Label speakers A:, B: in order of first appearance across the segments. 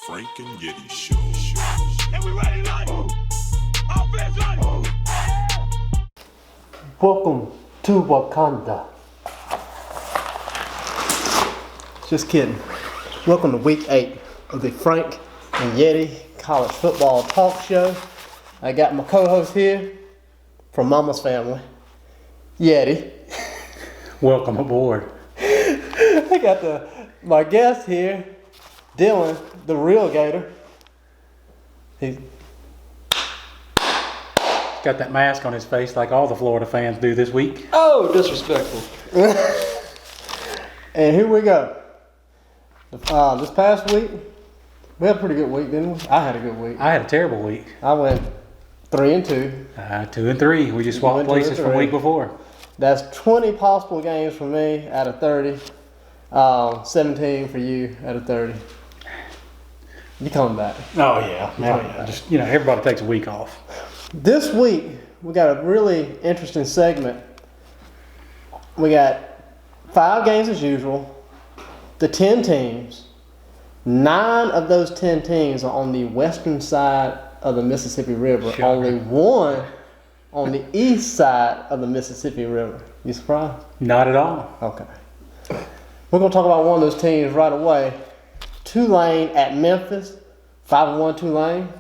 A: Frank and Yeti Show.
B: And we ready like offense like.
C: Welcome to Wakanda. Just kidding. Welcome to week 8 of the Frank and Yeti College Football Talk Show. I got my co-host here from Mama's family, Yeti.
D: Welcome aboard.
C: I got my guest here, Dylan, the real Gator. He's
D: Got that mask on his face like all the Florida fans do this week.
E: Oh, disrespectful.
C: And here we go. This past week, we had a pretty good week, didn't we? I had a good week.
D: I had a terrible week.
C: I went 3-2.
D: 2-3. We just swapped places from the week before.
C: That's 20 possible games for me out of 30. 17 for you out of 30. You coming back?
D: Oh yeah. Just everybody takes a week off.
C: This week we got a really interesting segment. We got 5 games as usual. The 10 teams. 9 of those 10 teams are on the western side of the Mississippi River.
D: Sure.
C: Only 1 on the east side of the Mississippi River. You surprised?
D: Not at all.
C: Okay. We're going to talk about one of those teams right away. Tulane at Memphis. 5-1 Tulane.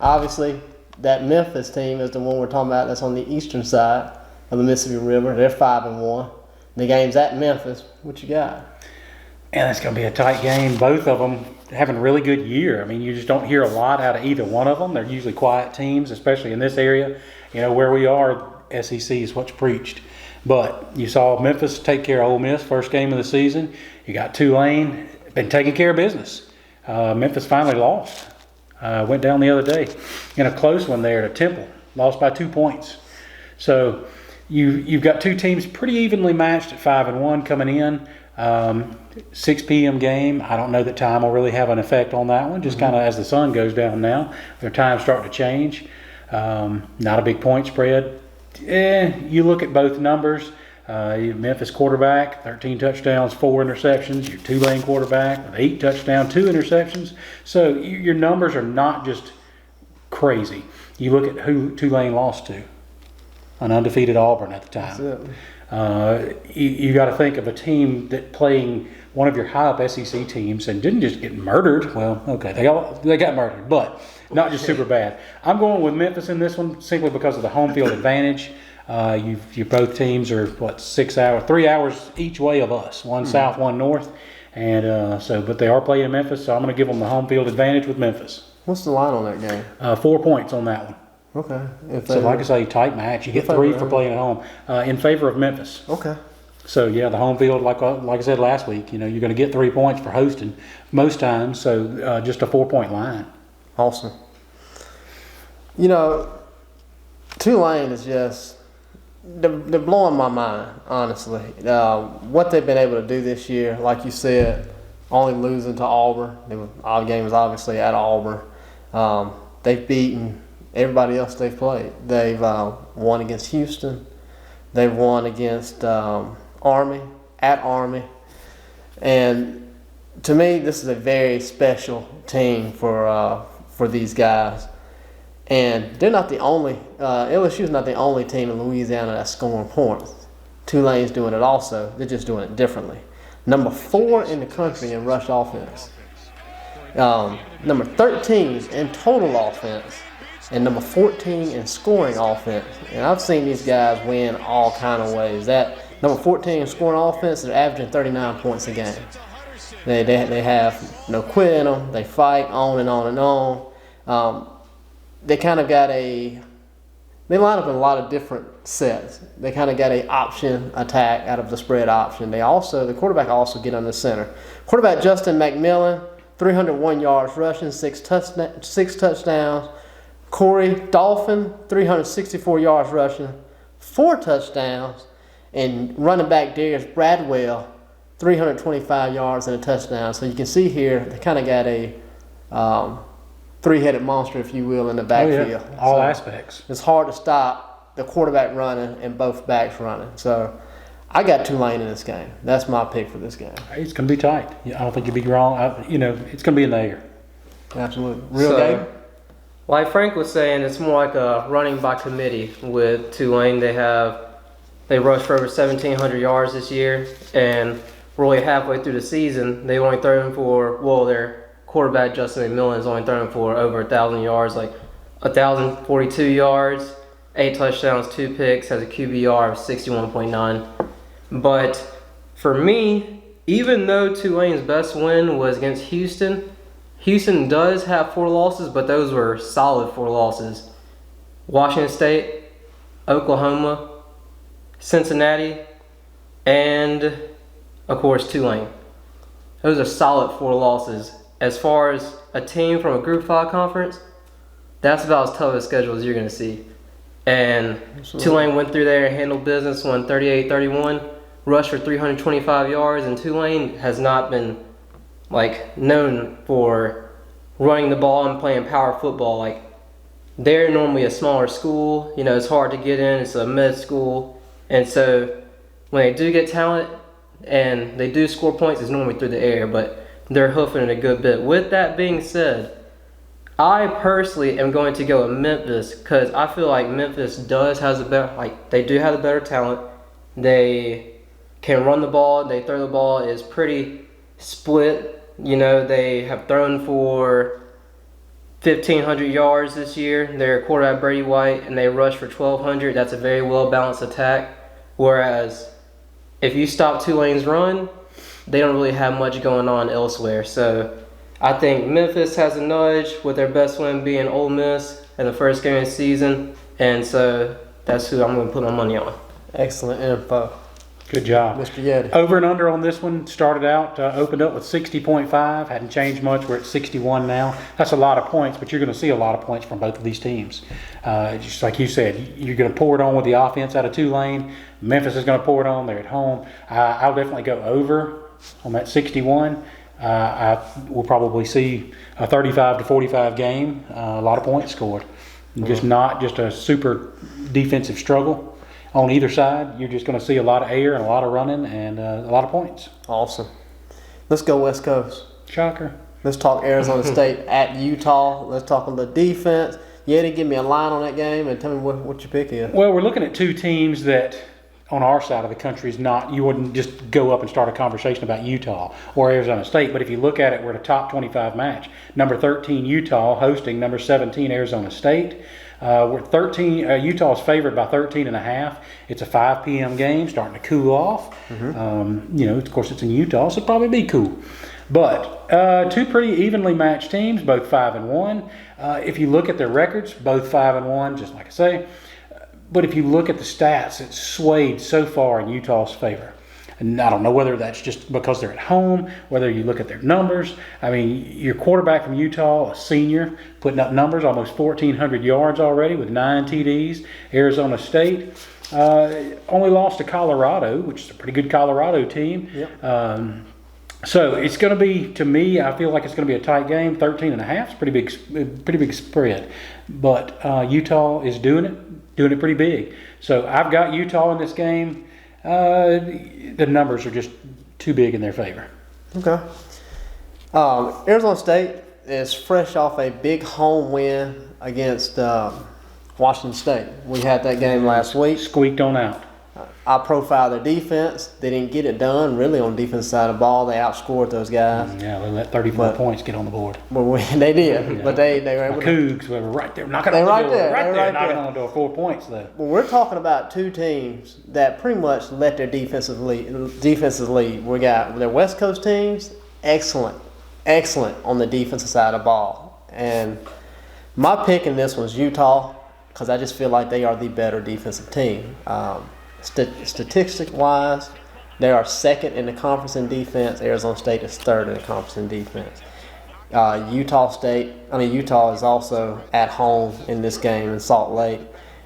C: Obviously, that Memphis team is the one we're talking about that's on the eastern side of the Mississippi River. They're 5-1. The game's at Memphis. What you got?
D: And it's going to be a tight game. Both of them having a really good year. I mean, you just don't hear a lot out of either one of them. They're usually quiet teams, especially in this area. Where we are, SEC is what's preached. But you saw Memphis take care of Ole Miss first game of the season. You got Tulane been taking care of business. Memphis finally lost. Went down the other day in a close one there to Temple. Lost by 2 points. So you've got 2 teams pretty evenly matched at 5-1 coming in. 6 p.m. game. I don't know that time will really have an effect on that one. Just kind of as the sun goes down now, their time's starting to change. Not a big point spread. You look at both numbers. Memphis quarterback, 13 touchdowns, 4 interceptions. Your Tulane quarterback with 8 touchdowns, 2 interceptions. So your numbers are not just crazy. You look at who Tulane lost to, an undefeated Auburn at the time. You got to think of a team that playing one of your high-up SEC teams and didn't just get murdered. Well, okay, they got murdered, but not just super bad. I'm going with Memphis in this one simply because of the home field advantage. You both teams are 3 hours each way of us, one south, one north, and but they are playing in Memphis, so I'm going to give them the home field advantage with Memphis.
C: What's the line on that game?
D: 4 points on that one.
C: Okay.
D: So like I say, tight match. You get 3 for playing at home in favor of Memphis.
C: Okay.
D: So yeah, the home field, like I said last week, you're going to get 3 points for hosting most times. So just a 4-point line.
C: Awesome. Tulane is just they're blowing my mind, honestly. What they've been able to do this year, like you said, only losing to Auburn. Our game was obviously at Auburn. They've beaten everybody else they've played. They've won against Houston. They've won against Army, at Army. And to me, this is a very special team for these guys. And they're not the only, LSU's not the only team in Louisiana that's scoring points. Tulane's doing it also. They're just doing it differently. Number 4 in the country in rush offense. Number 13 in total offense. And number 14 in scoring offense. And I've seen these guys win all kind of ways. That number 14 in scoring offense, they're averaging 39 points a game. They have no quit in them. They fight on and on and on. They kind of got they line up in a lot of different sets. They kind of got a option attack out of the spread option. The quarterback also get on the center. Quarterback Justin McMillan, 301 yards rushing, 6 touchdowns. Corey Dolphin, 364 yards rushing, 4 touchdowns. And running back Darius Bradwell, 325 yards and a touchdown. So you can see here, they kind of got a 3-headed monster, if you will, in the backfield.
D: Oh, yeah. All aspects.
C: It's hard to stop the quarterback running and both backs running. So I got Tulane in this game. That's my pick for this game.
D: It's going to be tight. I don't think you'd be wrong. It's going to be in the air.
C: Absolutely. Real game?
A: Like Frank was saying, it's more like a running by committee with Tulane. They rushed for over 1,700 yards this year, and really halfway through the season, they've only thrown for, their quarterback Justin McMillan has only thrown for over 1,000 yards, like 1,042 yards, 8 touchdowns, 2 picks, has a QBR of 61.9. But for me, even though Tulane's best win was against Houston does have 4 losses, but those were solid 4 losses. Washington State, Oklahoma, Cincinnati, and of course Tulane. Those are solid 4 losses. As far as a team from a Group 5 conference, that's about as tough a schedule as you're going to see. And Tulane went through there and handled business, won 38-31, rushed for 325 yards, and Tulane has not been known for running the ball and playing power football. They're normally a smaller school. It's hard to get in. It's a med school. And so when they do get talent and they do score points, it's normally through the air, but they're hoofing it a good bit. With that being said, I personally am going to go with Memphis because I feel like Memphis has they do have the better talent. They can run the ball. They throw the ball is pretty split. They have thrown for 1,500 yards this year. Their quarterback Brady White, and they rushed for 1,200. That's a very well-balanced attack. Whereas if you stop Tulane's run, they don't really have much going on elsewhere. So I think Memphis has a nudge with their best win being Ole Miss in the first game of the season. And so that's who I'm going to put my money on.
C: Excellent info.
D: Good job.
C: Mr. Yeti.
D: Over and under on this one opened up with 60.5, hadn't changed much. We're at 61 now. That's a lot of points, but you're going to see a lot of points from both of these teams. Just like you said, you're going to pour it on with the offense out of Tulane. Memphis is going to pour it on. They're at home. I'll definitely go over on that 61. We'll probably see a 35 to 45 game, a lot of points scored. Just not just a super defensive struggle. On either side, you're just going to see a lot of air and a lot of running and a lot of points.
C: Awesome. Let's go West Coast.
D: Shocker.
C: Let's talk Arizona State at Utah. Let's talk on the defense. Yeti, give me a line on that game and tell me what your pick is.
D: Well, we're looking at 2 teams that on our side of the country you wouldn't just go up and start a conversation about Utah or Arizona State. But if you look at it, we're at a top 25 match. Number 13, Utah, hosting number 17, Arizona State. We're 13. Utah's favored by 13.5. It's a 5 p.m. game, starting to cool off. Of course, it's in Utah, so it'll probably be cool. But 2 pretty evenly matched teams, both 5-1. If you look at their records, both 5-1, just like I say. But if you look at the stats, it's swayed so far in Utah's favor. And I don't know whether that's just because they're at home, whether you look at their numbers. I mean, your quarterback from Utah, a senior, putting up numbers, almost 1,400 yards already with 9 TDs. Arizona State only lost to Colorado, which is a pretty good Colorado team.
C: Yep.
D: So it's going to be, to me, I feel like it's going to be a tight game. 13.5 is pretty big spread. But Utah is doing it pretty big. So I've got Utah in this game. The numbers are just too big in their favor.
C: Okay. Arizona State is fresh off a big home win against Washington State. We had that game last week.
D: Squeaked on out.
C: I profiled their defense. They didn't get it done really on the defense side of the ball. They outscored those guys.
D: Yeah, they let 34 points get on the board.
C: Well, they did, but they were able to.
D: Cougs were right there knocking on the door. Right there knocking on the door. 4 points though.
C: Well, we're talking about 2 teams that pretty much let their defenses lead. We got their West Coast teams, excellent on the defensive side of the ball. And my pick in this one is Utah because I just feel like they are the better defensive team. Statistic-wise, they are second in the conference in defense. Arizona State is third in the conference in defense. Utah is also at home in this game in Salt Lake.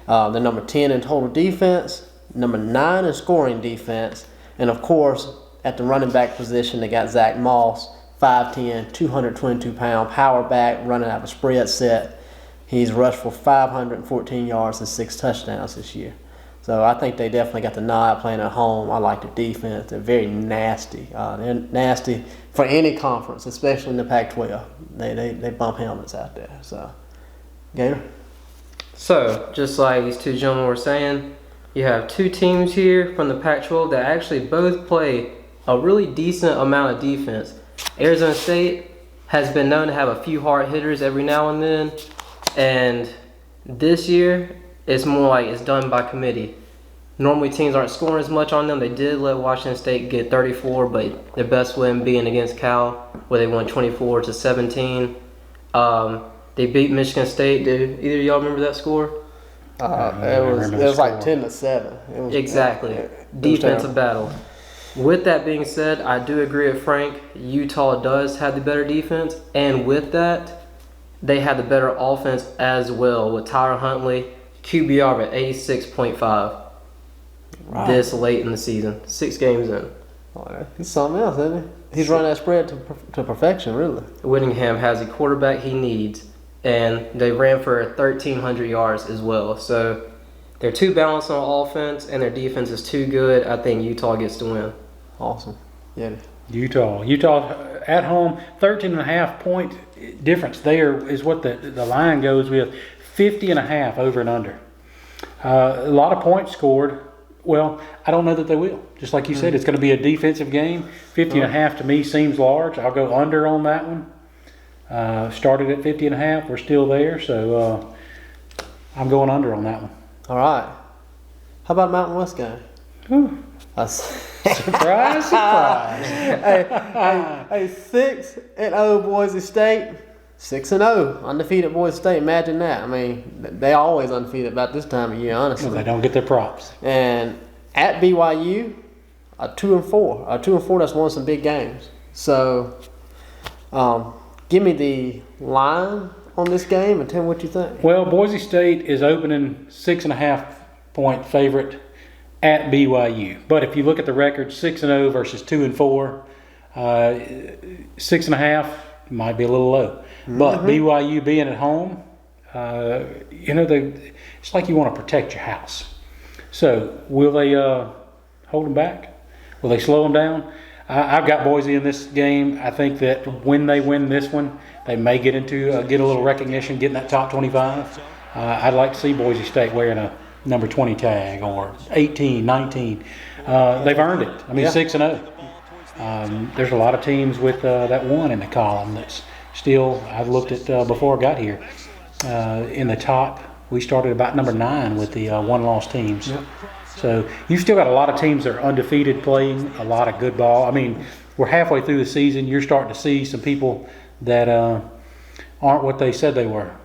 C: They're number 10 in total defense, number 9 in scoring defense, and of course, at the running back position, they got Zach Moss, 5'10", 222-pound power back, running out of a spread set. He's rushed for 514 yards and 6 touchdowns this year. So I think they definitely got the nod playing at home. I like their defense. They're very nasty. They're nasty for any conference, especially in the Pac-12. They bump helmets out there. So, Gator?
A: So, just like these two gentlemen were saying, you have two teams here from the Pac-12 that actually both play a really decent amount of defense. Arizona State has been known to have a few hard hitters every now and then, and this year it's more like it's done by committee. Normally teams aren't scoring as much on them. They did let Washington State get 34, but their best win being against Cal, where they won 24-17. They beat Michigan State. Did either of y'all remember that score?
C: It was like 10-7.
A: Exactly. Defensive battle. With that being said, I do agree with Frank. Utah does have the better defense, and with that, they have the better offense as well. With Tyler Huntley, QBR at 86.5 this late in the season, 6 games in.
C: Oh, he's something else, isn't he? He's running that spread to perfection, really.
A: Whittingham has the quarterback he needs, and they ran for 1,300 yards as well. So they're too balanced on offense, and their defense is too good. I think Utah gets to win.
C: Awesome. Yeah.
D: Utah at home, 13.5 point difference there is what the line goes with. 50.5 over and under. A lot of points scored. Well, I don't know that they will. Just like you said, it's going to be a defensive game. 50.5 to me seems large. I'll go under on that one. Started at 50.5. We're still there, so I'm going under on that one.
C: All right. How about a Mountain West game?
D: Whew. Surprise, surprise.
C: Hey, 6-0 Boise State. 6-0 undefeated Boise State. Imagine that. I mean, they always undefeated about this time of year, honestly.
D: Well, they don't get their props.
C: And at BYU, a 2-4. A 2-4 that's won some big games. So, give me the line on this game and tell me what you think.
D: Well, Boise State is opening 6.5 point favorite at BYU. But if you look at the record, 6-0 versus 2-4, 6.5 might be a little low. But BYU being at home, it's like you want to protect your house. So will they hold them back? Will they slow them down? I've got Boise in this game. I think that when they win this one, they may get a little recognition, getting that top 25. I'd like to see Boise State wearing a number 20 tag or 18, 19. They've earned it. I mean, 6-0. There's a lot of teams with that one in the column that's still, I've looked at before I got here. In the top, we started about number 9 with the one-loss teams. Yep. So you've still got a lot of teams that are undefeated playing a lot of good ball. I mean, we're halfway through the season. You're starting to see some people that aren't what they said they were.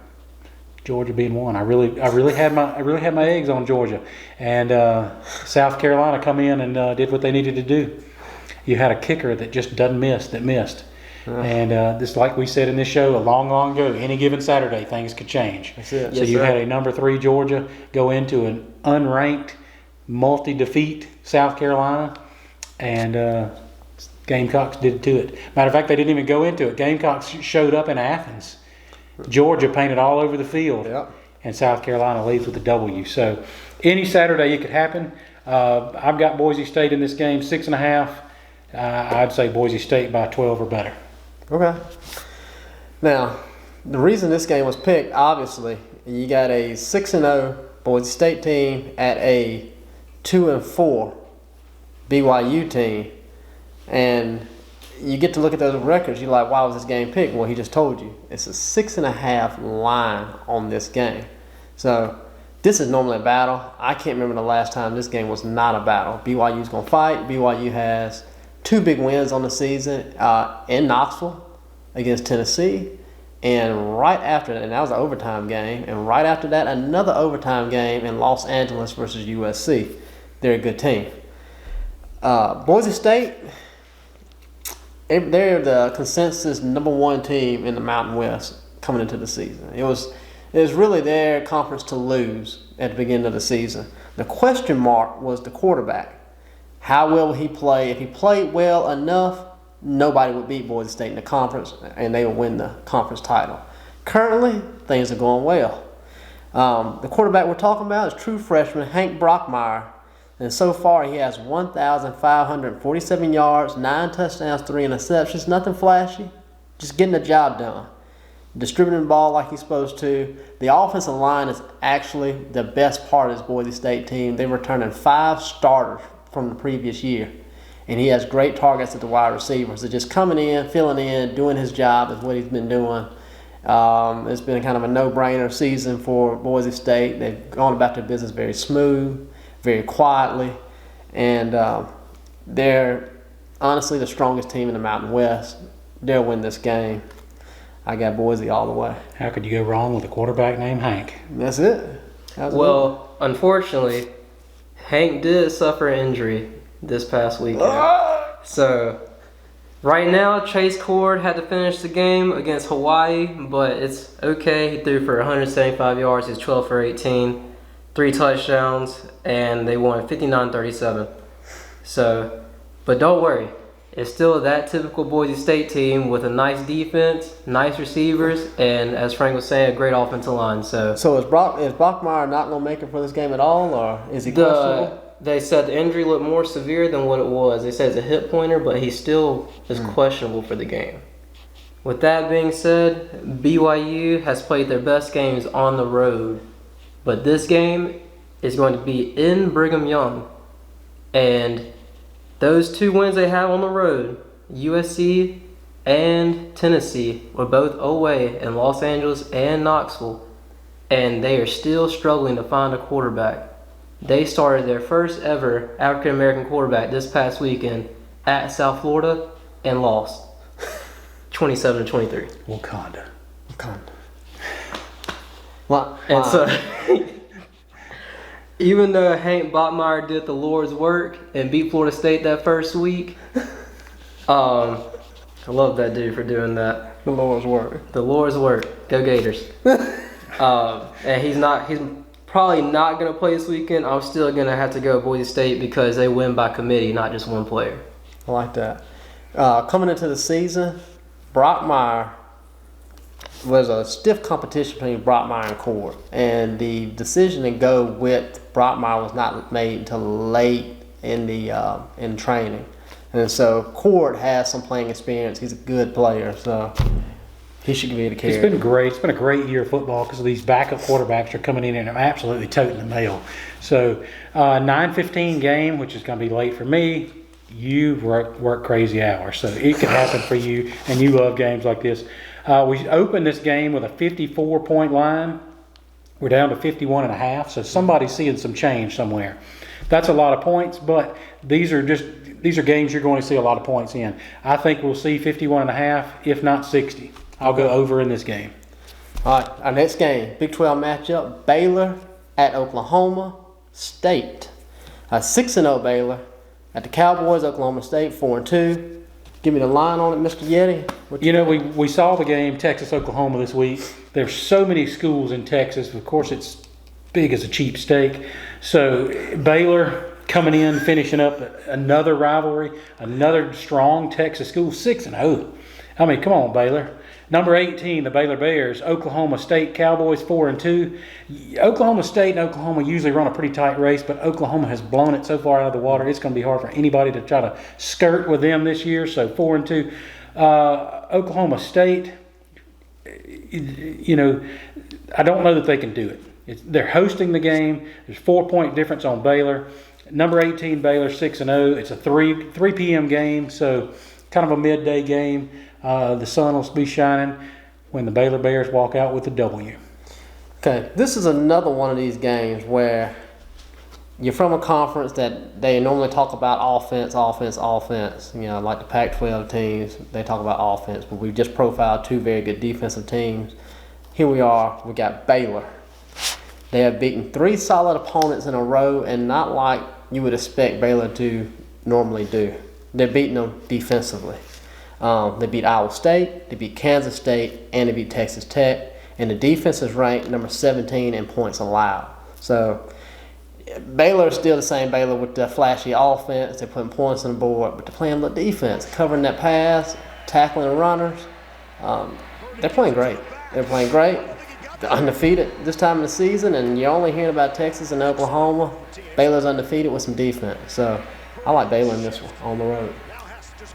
D: Georgia being one. I really had my eggs on Georgia, and South Carolina come in and did what they needed to do. You had a kicker that just doesn't miss, that missed. And just like we said in this show a long, long ago, any given Saturday, things could change.
C: That's it.
D: So you had a number 3 Georgia go into an unranked, multi-defeat South Carolina, and Gamecocks did it to it. Matter of fact, they didn't even go into it. Gamecocks showed up in Athens. Georgia painted all over the field, and South Carolina leaves with a W. So any Saturday it could happen. I've got Boise State in this game, 6.5. I'd say Boise State by 12 or better.
C: Okay. Now, the reason this game was picked, obviously, you got a 6-0 Boise State team at a 2-4 BYU team, and you get to look at those records. You're like, why was this game picked? Well, he just told you. It's a 6.5 line on this game. So this is normally a battle. I can't remember the last time this game was not a battle. BYU's going to fight. BYU has 2 big wins on the season in Knoxville against Tennessee. And right after that, and that was an overtime game, and right after that, another overtime game in Los Angeles versus USC. They're a good team. Boise State, they're the consensus number 1 team in the Mountain West coming into the season. It was really their conference to lose at the beginning of the season. The question mark was the quarterback. How well will he play? If he played well enough, nobody would beat Boise State in the conference, and they would win the conference title. Currently, things are going well. The quarterback we're talking about is true freshman Hank Brockmeyer. And so far, he has 1,547 yards, 9 touchdowns, 3 interceptions. Nothing flashy, just getting the job done. Distributing the ball like he's supposed to. The offensive line is actually the best part of this Boise State team. They're returning 5 starters from the previous year. And he has great targets at the wide receivers. They're just coming in, filling in, doing his job is what he's been doing. It's been kind of a no-brainer season for Boise State. They've gone about their business very smooth, very quietly. And they're honestly the strongest team in the Mountain West. They'll win this game. I got Boise all the way.
D: How could you go wrong with a quarterback named Hank?
C: That's it.
A: Well, unfortunately, Hank did suffer an injury this past weekend. So, right now, Chase Cord had to finish the game against Hawaii, but it's okay. He threw for 175 yards. He's 12 for 18, 3 touchdowns, and they won 59-37. So, but don't worry. It's still that typical Boise State team with a nice defense, nice receivers, and as Frank was saying, a great offensive line. So
C: is Brockmeyer not going to make it for this game at all, or is he questionable?
A: They said the injury looked more severe than what it was. They said it's a hip pointer, but he still is questionable for the game. With that being said, BYU has played their best games on the road, but this game is going to be in Brigham Young, and those 2 wins they have on the road, USC and Tennessee, were both away in Los Angeles and Knoxville, and they are still struggling to find a quarterback. They started their first ever African-American quarterback this past weekend at South Florida and lost 27-23.
D: Wakanda.
A: And so, even though Hank Botmeyer did the Lord's work and beat Florida State that first week, I love that dude for doing that.
C: The Lord's work.
A: The Lord's work. Go Gators. And he's probably not going to play this weekend. I'm still going to have to go Boise State because they win by committee, not just one player.
C: I like that. Coming into the season, Brockmeyer was a stiff competition between Brockmeyer and Cord. And the decision to go with Brockmeyer was not made until late in training. And so Cord has some playing experience. He's a good player, so he should be the carry.
D: It's been great. It's been a great year of football because these backup quarterbacks are coming in and are absolutely toting the mail. So 9:15 game, which is going to be late for me. You work crazy hours, so it could happen for you, and you love games like this. We opened this game with a 54-point line. We're down to 51.5, so somebody's seeing some change somewhere. That's a lot of points, but these are games you're going to see a lot of points in. I think we'll see 51.5, if not 60. I'll go over in this game.
C: All right, our next game, Big 12 matchup, Baylor at Oklahoma State. 6-0 Baylor at the Cowboys, Oklahoma State 4-2. Give me the line on it, Mr. Yeti.
D: You know, we saw the game Texas-Oklahoma this week. There's so many schools in Texas. Of course, it's big as a cheap steak. So Baylor coming in, finishing up another rivalry, another strong Texas school, 6-0. I mean, come on, Baylor. Number 18, the Baylor Bears. Oklahoma State Cowboys 4-2. Oklahoma State and Oklahoma usually run a pretty tight race, but Oklahoma has blown it so far out of the water. It's going to be hard for anybody to try to skirt with them this year. So 4-2. Oklahoma State, you know, I don't know that they can do it. They're hosting the game. There's 4-point difference on Baylor. Number 18, Baylor 6-0. It's a 3 p.m. game, so kind of a midday game. The sun will be shining when the Baylor Bears walk out with a W.
C: Okay, this is another one of these games where you're from a conference that they normally talk about offense. You know, like the Pac-12 teams, they talk about offense, but we've just profiled 2 very good defensive teams. Here we got Baylor. They have beaten 3 solid opponents in a row, and not like you would expect Baylor to normally do. They're beating them defensively. They beat Iowa State, they beat Kansas State, and they beat Texas Tech. And the defense is ranked number 17 in points allowed. So Baylor is still the same Baylor with the flashy offense. They're putting points on the board, but they're playing the defense, covering that pass, tackling the runners. They're playing great. They're undefeated this time of the season, and you're only hearing about Texas and Oklahoma. Baylor's undefeated with some defense. So I like Baylor in this one on the road.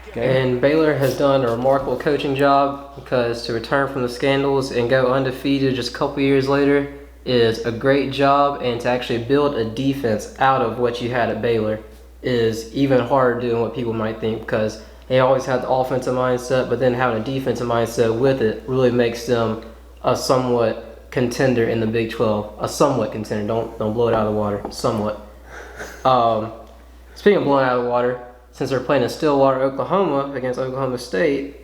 C: Okay.
A: And Baylor has done a remarkable coaching job because to return from the scandals and go undefeated just a couple years later is a great job, and to actually build a defense out of what you had at Baylor is even harder than what people might think, because they always had the offensive mindset, but then having a defensive mindset with it really makes them a somewhat contender in the Big 12. A somewhat contender. Don't blow it out of the water. Somewhat. Speaking of blowing out of the water, since they're playing in Stillwater, Oklahoma against Oklahoma State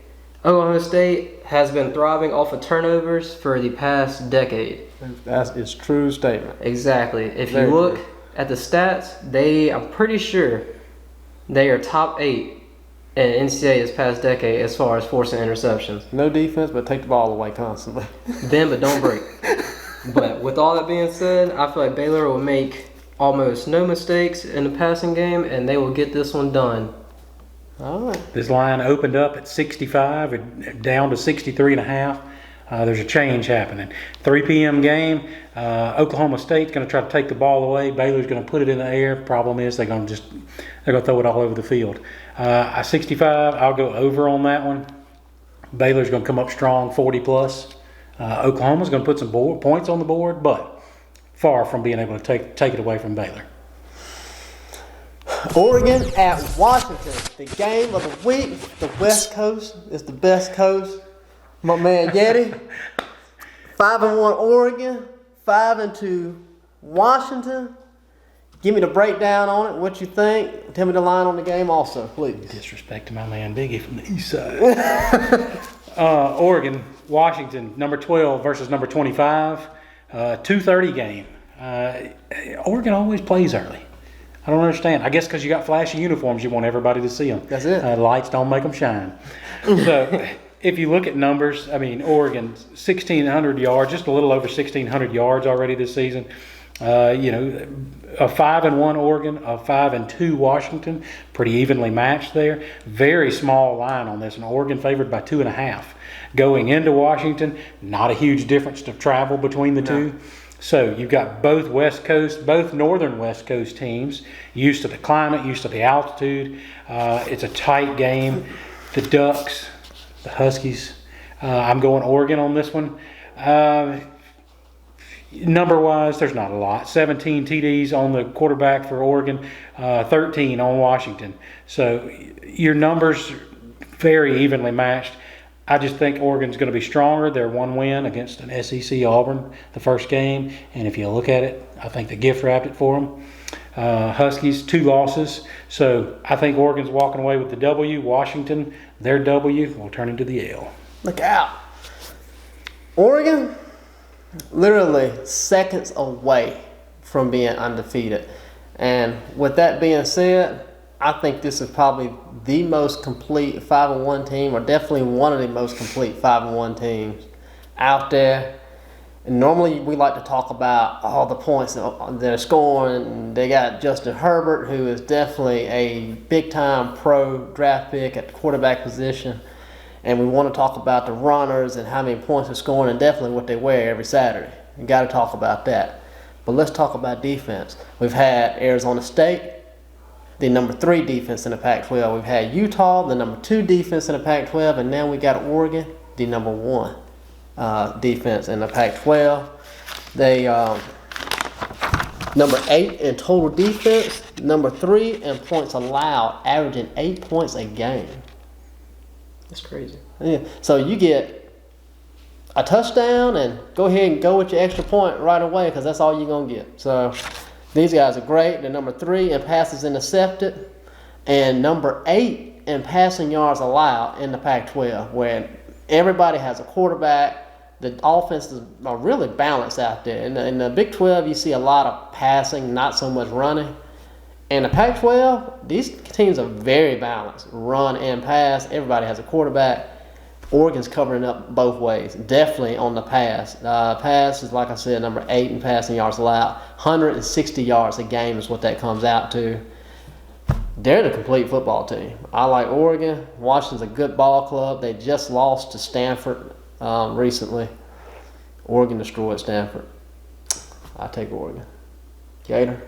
A: has been thriving off of turnovers for the past decade.
C: That's its true statement.
A: Exactly. If
C: Very
A: you look
C: true.
A: at the stats, I'm pretty sure they are top 8 in NCAA this past decade as far as forcing interceptions.
C: No defense, but take the ball away constantly.
A: Bend but don't break. But with all that being said, I feel like Baylor will make almost no mistakes in the passing game, and they will get this one done.
C: All right.
D: This line opened up at 65, and down to 63.5. There's a change happening. 3 p.m. game. Oklahoma State's going to try to take the ball away. Baylor's going to put it in the air. Problem is they're going to throw it all over the field. 65. I'll go over on that one. Baylor's going to come up strong, 40 plus. Oklahoma's going to put some points on the board, but far from being able to take it away from Baylor.
C: Oregon at Washington. The game of the week. The West Coast is the best coast. My man Yeti. 5-1 Oregon. 5-2 Washington. Give me the breakdown on it. What you think? Tell me the line on the game also, please.
D: Disrespect to my man Biggie from the east side. Oregon, Washington, number 12 versus number 25. 2:30 game. Oregon always plays early. I don't understand. I guess because you got flashy uniforms, you want everybody to see them.
C: That's it.
D: Lights don't make them shine. So if you look at numbers, I mean, Oregon, 1,600 yards, just a little over 1,600 yards already this season. A 5-1 Oregon, a 5-2 Washington, pretty evenly matched there. Very small line on this, and Oregon favored by 2.5. Going into Washington, not a huge difference to travel between the two. So you've got both northern West Coast teams used to the climate, used to the altitude. It's a tight game. The Ducks, the Huskies. I'm going Oregon on this one. Number-wise, there's not a lot. 17 TDs on the quarterback for Oregon, 13 on Washington. So your numbers very evenly matched. I just think Oregon's going to be stronger. They're one win against an SEC Auburn the first game. And if you look at it, I think the gift wrapped it for them. Huskies, 2 losses. So I think Oregon's walking away with the W. Washington, their W will turn into the L.
C: Look out. Oregon, literally seconds away from being undefeated. And with that being said, I think this is probably the most complete 5-1 team, or definitely one of the most complete 5-1 teams out there. And normally we like to talk about all the points that they're scoring. They got Justin Herbert, who is definitely a big-time pro draft pick at the quarterback position. And we want to talk about the runners and how many points they're scoring, and definitely what they wear every Saturday. You got to talk about that. But let's talk about defense. We've had Arizona State, the number 3 defense in the Pac-12. We've had Utah, the number 2 defense in the Pac-12, and now we got Oregon, the number 1 defense in the Pac-12. They number 8 in total defense, number 3 in points allowed, averaging 8 points a game.
A: That's crazy.
C: Yeah. So you get a touchdown and go ahead and go with your extra point right away, because that's all you're going to get. So these guys are great. They're number 3 in passes intercepted and number 8 in passing yards allowed in the Pac-12, where everybody has a quarterback. The offenses are really balanced out there. In the Big 12, you see a lot of passing, not so much running. In the Pac-12, these teams are very balanced. Run and pass. Everybody has a quarterback. Oregon's covering up both ways. Definitely on the pass. Pass is, like I said, number 8 in passing yards allowed. 160 yards a game is what that comes out to. They're the complete football team. I like Oregon. Washington's a good ball club. They just lost to Stanford recently. Oregon destroyed Stanford. I take Oregon. Gator.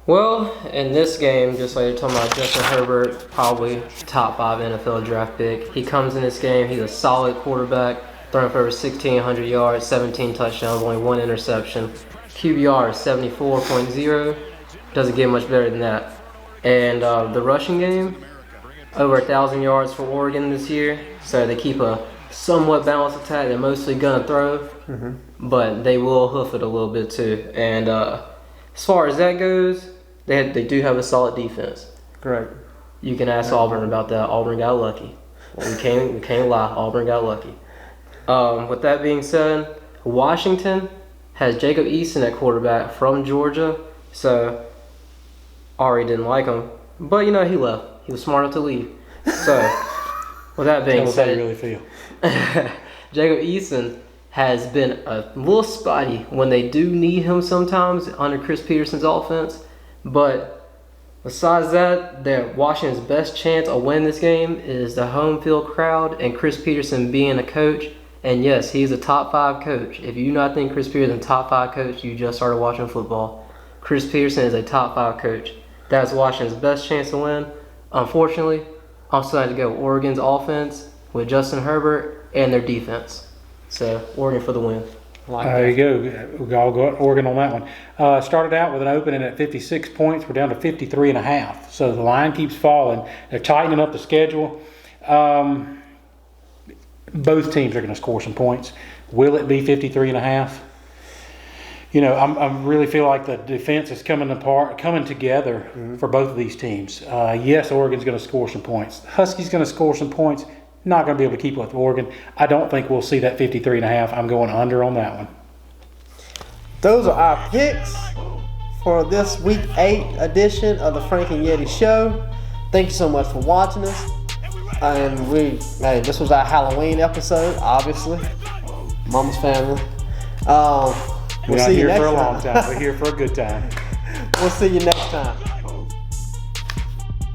A: Well, in this game, just like you're talking about Justin Herbert, probably top 5 NFL draft pick. He comes in this game, he's a solid quarterback, throwing for over 1,600 yards, 17 touchdowns, only 1 interception. QBR is 74.0, doesn't get much better than that. And the rushing game, over 1,000 yards for Oregon this year, so they keep a somewhat balanced attack. They're mostly gonna throw, but they will hoof it a little bit too. And as far as that goes, they do have a solid defense.
C: Great.
A: You can ask Auburn about that. Auburn got lucky. We can't lie. Auburn got lucky. With that being said, Washington has Jacob Eason at quarterback from Georgia, so Ari didn't like him, but he left. He was smart enough to leave. So, with that being
D: Tell us how you
A: said,
D: really feel.
A: Jacob Eason has been a little spotty when they do need him sometimes under Chris Peterson's offense. But besides that, Washington's best chance of winning this game is the home field crowd and Chris Peterson being a coach. And yes, he's a top 5 coach. If you do not think Chris Peterson is a top 5 coach, you just started watching football. Chris Peterson is a top 5 coach. That's Washington's best chance to win. Unfortunately, I'm still going to go Oregon's offense with Justin Herbert and their defense. So, Oregon for the win.
D: There you go. We'll all go Oregon on that one. Started out with an opening at 56 points. We're down to 53.5. So the line keeps falling. They're tightening up the schedule. Both teams are going to score some points. Will it be 53.5? I really feel like the defense is coming together for both of these teams. Yes, Oregon's going to score some points. Huskies going to score some points. Not going to be able to keep up with Oregon. I don't think we'll see that 53.5. I'm going under on that one.
C: Those are our picks for this week 8 edition of the Frank and Yeti Show. Thank you so much for watching us. And this was our Halloween episode, obviously. Mama's family.
D: We're not here for a long time. We're here for a good time.
C: We'll see you next time.